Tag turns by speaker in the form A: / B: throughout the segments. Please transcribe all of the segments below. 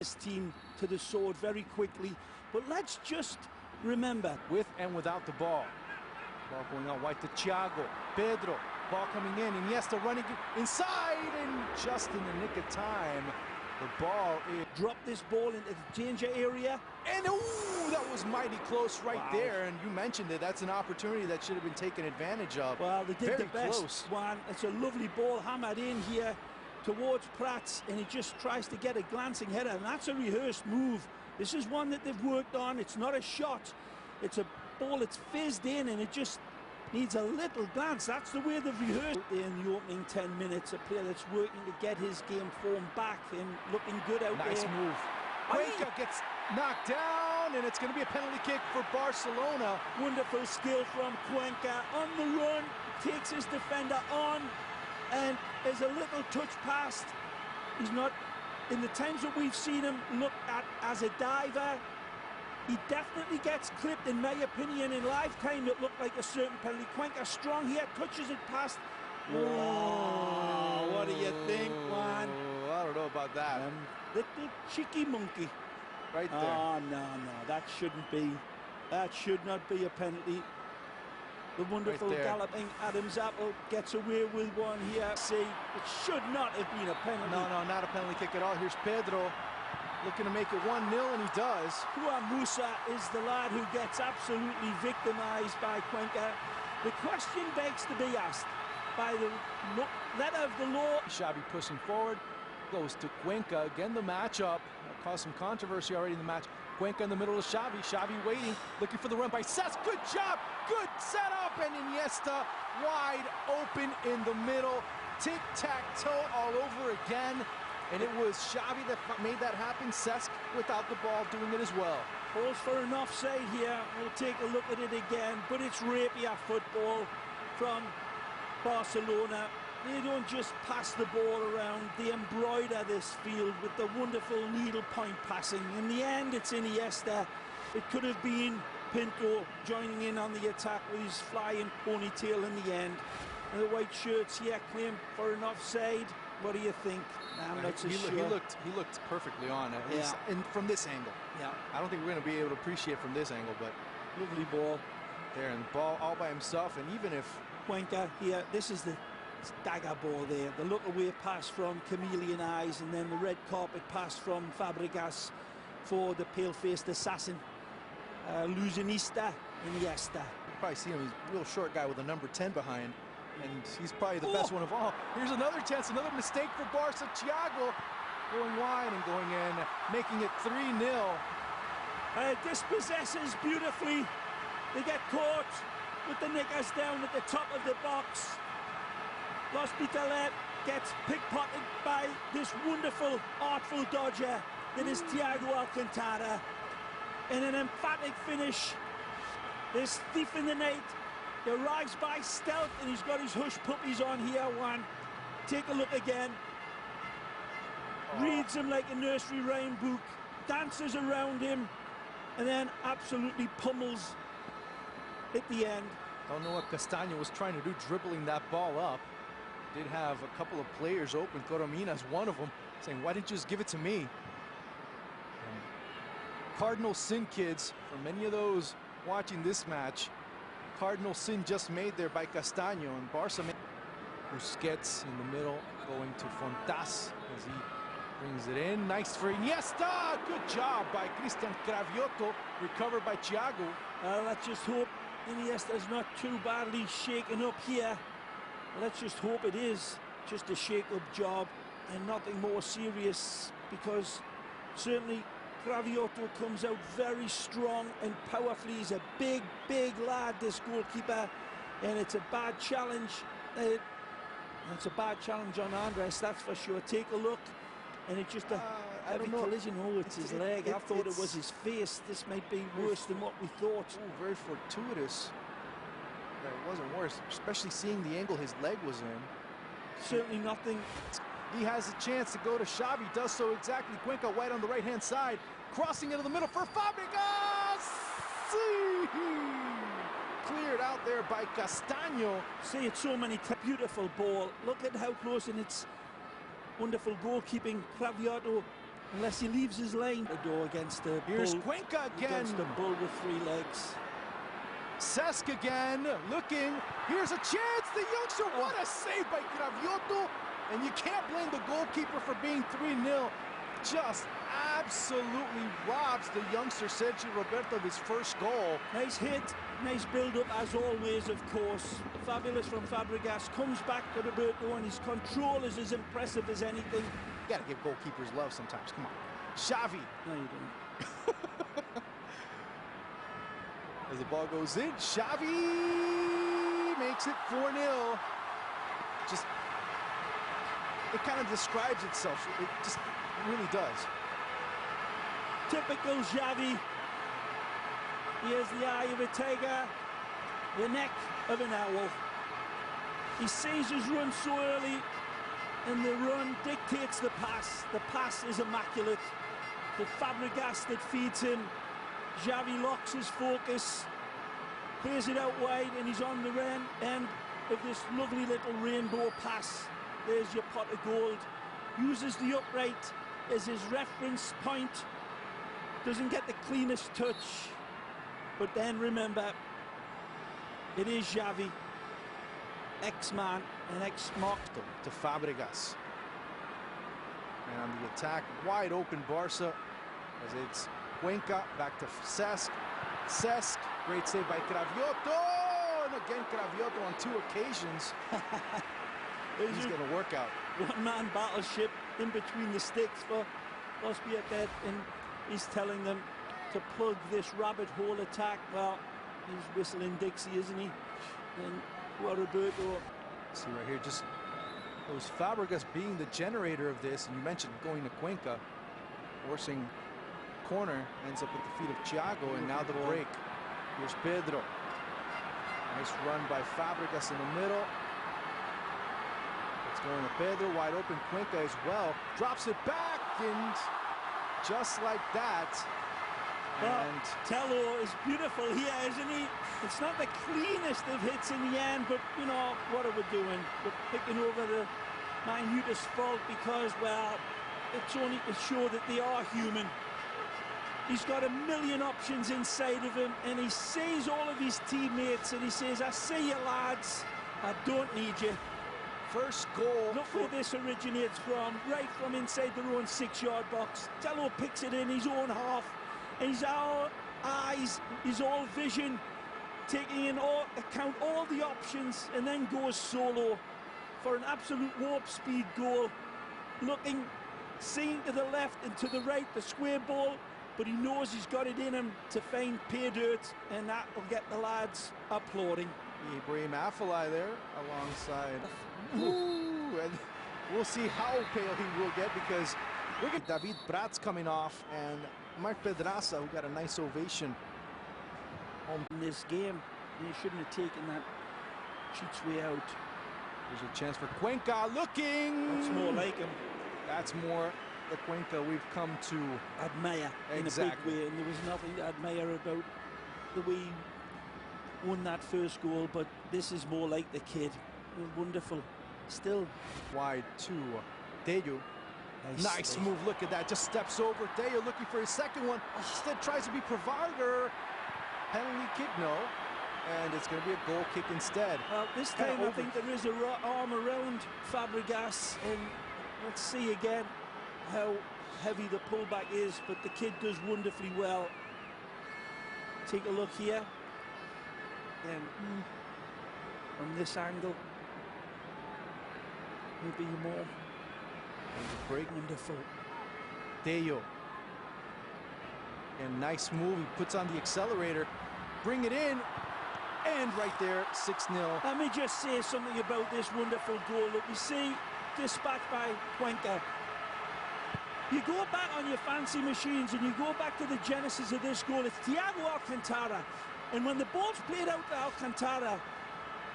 A: this team to the sword very quickly. But let's just remember,
B: with and without the ball. Ball going out wide to Thiago. Pedro. Ball coming in. Iniesta running inside, and just in the nick of time, the ball is...
A: Drop this ball into the danger area.
B: And ooh, that was mighty close right
A: wow.
B: there. And you mentioned it. That's an opportunity that should have been taken advantage of.
A: Well, they did
B: very
A: the best
B: close.
A: one. It's a lovely ball hammered in here towards Prats, and he just tries to get a glancing header, and that's a rehearsed move. This is one that they've worked on. It's not a shot. It's a ball that's fizzed in, and it just needs a little glance. That's the way they've rehearsed in the opening 10 minutes. A player that's working to get his game form back and looking good out there.
B: Nice move. Cuenca gets knocked down, and it's going to be a penalty kick for Barcelona.
A: Wonderful skill from Cuenca. On the run, takes his defender on, and there's a little touch past. He's not, in the times that we've seen him look at as a diver, he definitely gets clipped, in my opinion. In lifetime, it looked like a certain penalty. Cuenca strong here, touches it past. Oh, what do you think, Juan?
B: I don't know about that.
A: Little cheeky monkey.
B: Right there.
A: Oh, no, that shouldn't be. That should not be a penalty. The wonderful
B: right
A: galloping Adams Apple gets away with one here. See, it should not have been a penalty.
B: No, not a penalty kick at all. Here's Pedro looking to make it 1-0, and he does.
A: Juan Musa is the lad who gets absolutely victimized by Cuenca. The question begs to be asked by the letter of the law.
B: Xavi pushing forward, goes to Cuenca. Again, the matchup caused some controversy already in the match. Cuenca in the middle of Xavi. Xavi waiting, looking for the run by Cesc. Good job, good setup, and Iniesta wide open in the middle. Tic-tac-toe all over again. And it was Xavi that made that happen. Cesc, without the ball, doing it as well.
A: Calls for an offside here. We'll take a look at it again. But it's rapier football from Barcelona. They don't just pass the ball around. They embroider this field with the wonderful needle-point passing. In the end, it's Iniesta. It could have been Pinto joining in on the attack with his flying ponytail in the end. And the white shirts here claim for an offside. What do you think? I'm not so sure.
B: He looked perfectly on it, and from this angle.
A: Yeah.
B: I don't think we're going to be able to appreciate from this angle, but
A: lovely ball
B: there, and the ball all by himself. And even if
A: Cuenca here, this is the dagger ball there, the look away pass from Chameleon Eyes, and then the red carpet pass from Fabregas for the pale-faced assassin, Luzinista Iniesta.
B: You probably see him. He's a real short guy with a number 10 behind. And he's probably the best one of all. Here's another chance, another mistake for Barca. Thiago going wide and going in, making it 3-0.
A: Dispossesses beautifully. They get caught with the knickers down at the top of the box. Hospitalet gets pickpocketed by this wonderful, artful dodger that is Thiago Alcantara. In an emphatic finish, this thief in the night, he arrives by stealth, and he's got his hush puppies on here, Juan. Take a look again. Reads him like a nursery rhyme book, dances around him, and then absolutely pummels at the end.
B: Don't know what Castaño was trying to do, dribbling that ball up. Did have a couple of players open. Coromina's one of them, saying, why didn't you just give it to me? And Cardinal sin, kids, for many of those watching this match, cardinal sin just made there by Castaño, and Barca. Busquets in the middle, going to Fontas as he brings it in. Nice for Iniesta. Good job by Cristian Cravioto, recovered by Thiago.
A: Let's just hope Iniesta's not too badly shaken up here. Let's just hope it is just a shake-up job and nothing more serious, because certainly Cravioto comes out very strong and powerfully. He's a big lad, this goalkeeper, and it's a bad challenge. It's a bad challenge on Andres, that's for sure. Take a look, and it just a heavy collision. Oh, it's his leg. I thought it was his face. This might be worse than what we thought.
B: Oh, very fortuitous. That it wasn't worse, especially seeing the angle his leg was in.
A: Certainly nothing.
B: He has a chance to go to Xavi, does so exactly. Cuenca wide on the right-hand side, crossing into the middle for Fabregas. Cleared out there by Castaño.
A: See, it's so many. Beautiful ball. Look at how close, and it's wonderful goalkeeping. Cravioto Unless he leaves his lane. The door against the
B: Here's
A: bull.
B: Cuenca again.
A: Against the bull with 3 legs.
B: Cesc again, looking. Here's a chance. The youngster, what a save by Cravioto. And you can't blame the goalkeeper for being 3-0. Just absolutely robs the youngster Sergio Roberto of his first goal.
A: Nice hit, nice build-up as always, of course. Fabulous from Fabregas. Comes back to Roberto, and his control is as impressive as anything.
B: You gotta give goalkeepers love sometimes. Come on. Xavi.
A: No, you don't.
B: As the ball goes in, Xavi makes it 4-0. Just, it kind of describes itself. It just really does.
A: Typical Xavi. He has the eye of a tiger, the neck of an owl. He sees his run so early, and the run dictates the pass. The pass is immaculate. The Fabregas that feeds him. Xavi locks his focus, plays it out wide, and he's on the end of this lovely little rainbow pass. There's your pot of gold. Uses the upright as his reference point. Doesn't get the cleanest touch. But then remember, it is Xavi, ex-man and ex-mark.
B: To Fabregas. And on the attack, wide open Barca, as it's Cuenca back to Cesc. Cesc, great save by Cravioto, and again Cravioto on 2 occasions. He's going to work out.
A: One-man battleship in between the sticks for Hospitalet, and he's telling them to plug this rabbit hole attack. Well, he's whistling Dixie, isn't he? And what Roberto.
B: See right here, just it was Fabregas being the generator of this, and you mentioned going to Cuenca, forcing corner, ends up at the feet of Thiago, and now the break. Here's Pedro. Nice run by Fabregas in the middle. It's going to Pedro, wide open. Cuenca as well. Drops it back, and just like that.
A: And Tello is beautiful here, isn't he? It's not the cleanest of hits in the end, but, you know, what are we doing? We're picking over the minutest fault because, well, it's only to show that they are human. He's got a million options inside of him, and he sees all of his teammates, and he says, I see you, lads. I don't need you.
B: First goal.
A: Look where this originates from, right from inside their own 6-yard box. Tello picks it in his own half, and his eyes, his all vision, taking in account all the options, and then goes solo for an absolute warp speed goal. Looking, seeing to the left and to the right, the square ball, but he knows he's got it in him to find pay dirt, and that will get the lads applauding.
B: Ibrahim Afellay there alongside. Ooh, and we'll see how pale he will get, because look at David Prats coming off, and Marc Pedraza, who got a nice ovation
A: in this game. He shouldn't have taken that cheats way out.
B: There's a chance for Cuenca, looking.
A: That's more like him.
B: That's more the Cuenca we've come to
A: admire
B: exactly.
A: In a big way, and there was nothing to admire about the way he won that first goal, but this is more like the kid. Wonderful. Still
B: wide to Tello. Nice move. Look at that. Just steps over. Tello looking for his second one. Instead tries to be provider. Penalty kick, no. And it's going to be a goal kick instead.
A: Well, this time I think there is a arm around Fabregas, and let's see again how heavy the pullback is, but the kid does wonderfully well. Take a look here. And from this angle, maybe more.
B: Break.
A: Wonderful.
B: Tello. And nice move. He puts on the accelerator. Bring it in. And right there, 6-0.
A: Let me just say something about this wonderful goal. Look, you see, dispatched by Cuenca. You go back on your fancy machines and you go back to the genesis of this goal. It's Thiago Alcantara. And when the ball's played out to Alcantara,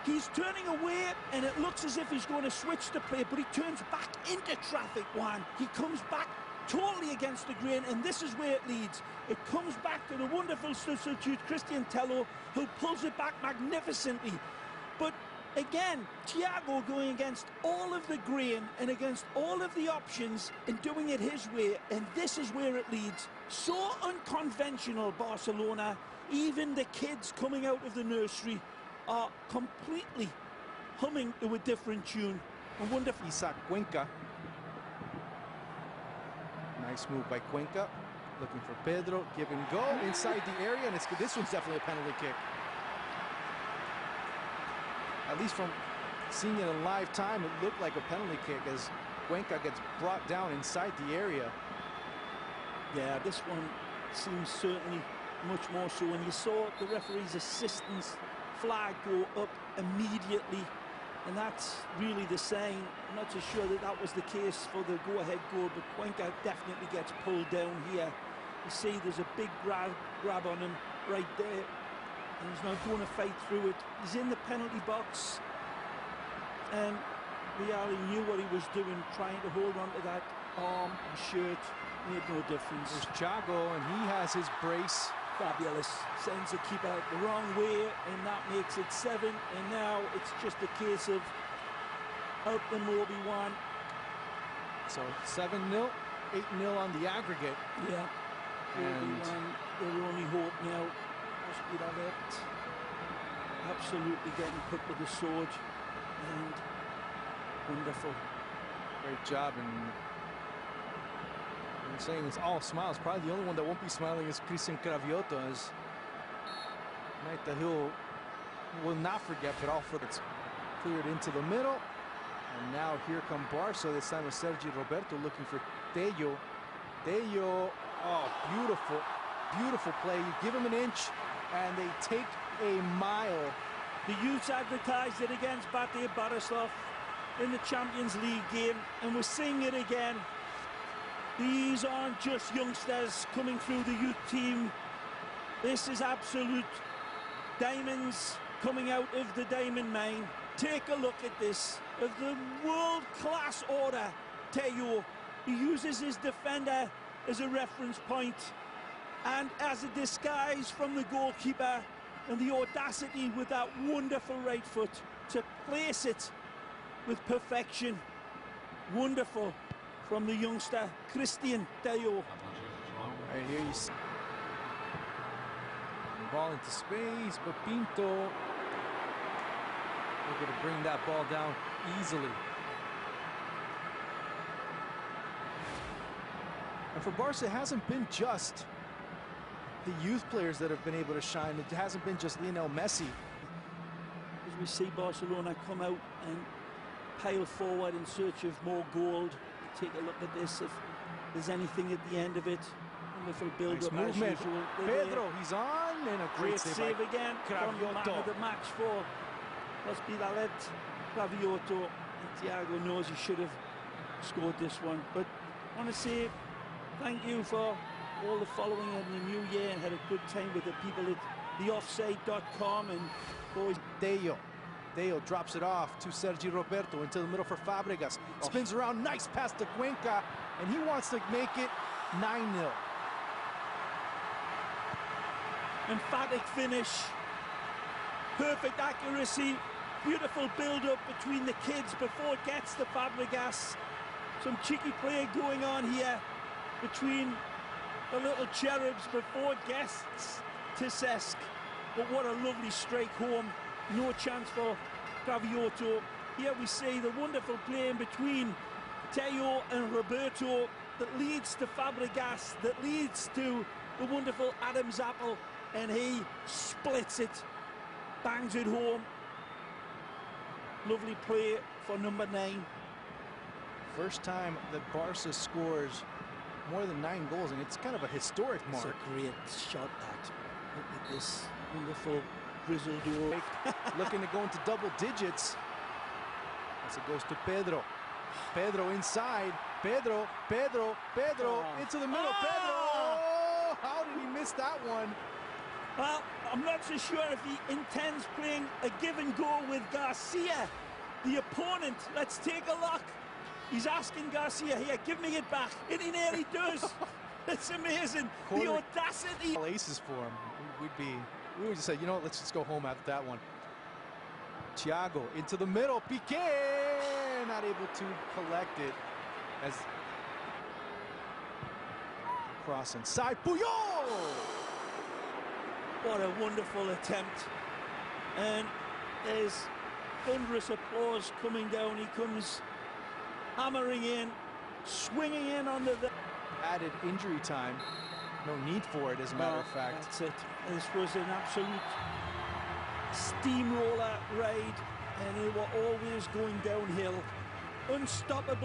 A: he's turning away, and it looks as if he's going to switch the play, but he turns back into traffic, Juan. He comes back totally against the grain, and this is where it leads. It comes back to the wonderful substitute, Christian Tello, who pulls it back magnificently. But Again, Thiago going against all of the grain and against all of the options and doing it his way, and this is where it leads. So unconventional, Barcelona. Even the kids coming out of the nursery are completely humming to a different tune. And wonderful.
B: Isaac Cuenca. Nice move by Cuenca. Looking for Pedro. Give and go inside the area, and this one's definitely a penalty kick. At least from seeing it in live time, it looked like a penalty kick as Cuenca gets brought down inside the area.
A: Yeah, this one seems certainly much more so. When you saw the referee's assistant's flag go up immediately, and that's really the sign. I'm not so sure that that was the case for the go-ahead goal, but Cuenca definitely gets pulled down here. You see there's a big grab on him right there. And he's now going to fight through it. He's in the penalty box, and Real knew what he was doing, trying to hold on to that arm and shirt. Made no difference.
B: There's Thiago, and he has his brace.
A: Fabulous. Sends the keeper the wrong way, and that makes it 7. And now it's just a case of out the Obi-Wan.
B: So 7-0, 8-0 on the aggregate.
A: Yeah. And their only hope now. Hospitalet absolutely getting put with the sword, and wonderful.
B: Great job, and I'm saying it's all smiles. Probably the only one that won't be smiling is Christian Cravioto, as night that he'll will not forget, but all for it's cleared into the middle. And now here come Barca. This time with Sergi Roberto looking for Tello. Tello, oh, beautiful, beautiful play. You give him an inch, and they take a mile.
A: The youths advertised it against Bate Barislov in the Champions League game, and we're seeing it again. These aren't just youngsters coming through the youth team. This is absolute diamonds coming out of the diamond mine. Take a look at this. Of the world-class order, Tello. He uses his defender as a reference point and as a disguise from the goalkeeper, and the audacity with that wonderful right foot to place it with perfection. Wonderful from the youngster, Christian Tello.
B: Right here you see the ball into space, but Pinto able to bring that ball down easily. And for Barca, it hasn't been just the youth players that have been able to shine. It hasn't been just Lionel Messi.
A: As we see Barcelona come out and pile forward in search of more gold. Take a look at this, if there's anything at the end of it. Wonderful build-up as usual.
B: Pedro, he's on, and a great
A: save again from the man of the match for Hospitalet, Cravioto. And Thiago knows he should have scored this one. But I want to say thank you for all the following in the new year, and had a good time with the people at theoffside.com. And boys,
B: Tello drops it off to Sergi Roberto into the middle for Fabregas. Spins around, nice pass to Cuenca, and he wants to make it 9-0.
A: Emphatic finish, perfect accuracy, beautiful build-up between the kids before it gets to Fabregas. Some cheeky play going on here between the little cherubs before it gets to Cesc. But what a lovely strike home. No chance for Cravioto. Here we see the wonderful play in between Tello and Roberto that leads to Fabregas, that leads to the wonderful Adam's apple, and he splits it, bangs it home. Lovely play for number 9.
B: First time that Barca scores more than 9 goals, and it's kind of a historic mark.
A: It's a great shot at. Look at this wonderful grizzled door.
B: Looking to go into double digits as it goes to Pedro. Pedro inside. Pedro into the middle. Pedro! Oh, how did he miss that one?
A: Well, I'm not so sure if he intends playing a give and go with Garcia, the opponent. Let's take a look. He's asking Garcia here, give me it back, and he nearly does. It's amazing. The audacity.
B: Aces for him. We would just say, you know what, let's just go home after that one. Thiago into the middle. Piqué not able to collect it as cross inside. Puyol!
A: What a wonderful attempt. And there's thunderous applause coming down. He comes hammering in, swinging in under the
B: added injury time. No need for it, as a matter of fact.
A: That's it. This was an absolute steamroller ride, and they were always going downhill. Unstoppable.